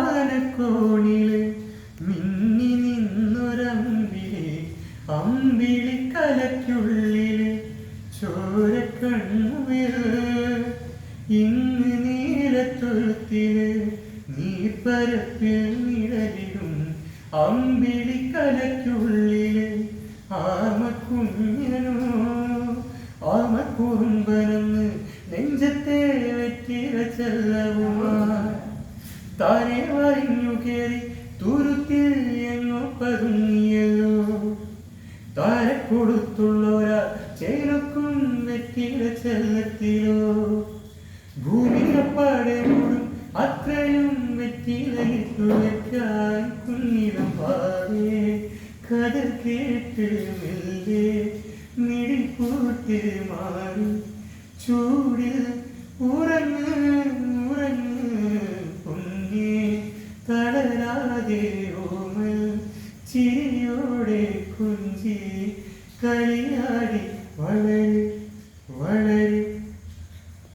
അങ്ങുവാനക്കോണില് മിന്നി നിന്നൊരമ്പിളി, അമ്പിളിക്കലയ്ക്കുള്ളില് ചോരക്കണ്ണുവിൽ. ഇങ്ങ് നീലത്തുരുത്തില് നീർപ്പരപ്പിൽ നിഴലിടും അമ്പിളിക്കലയ്ക്കുള്ളില് ആമക്കുഞ്ഞനോ ആമക്കുറുമ്പനെന്ന് നെഞ്ചത്തെ വെറ്റില ചെല്ലവുമായി താനെ വരിഞ്ഞു കേറി തുരുത്തിൽ എങ്ങോ പതുങ്ങിയല്ലോ. താരെ കൊടുത്തുള്ളോരാ ചേലക്കും വെറ്റില ചെല്ലത്തിലോ. ഭൂമിയപ്പാടെ മൂടും അത്രയും വെറ്റിലിട്ടു വെക്കാൻ കുഞ്ഞിലും പാവേ കഥ കേട്ട് മെല്ലെ മിഴിപ്പൂട്ട് മാറി ചൂടിൽ ഉറങ്ങ് ഉറങ്ങ് പൊങ്ങി തളരാതെ ഓമൽ ചിരിയോടെ കുഞ്ചി കളിയാടി വള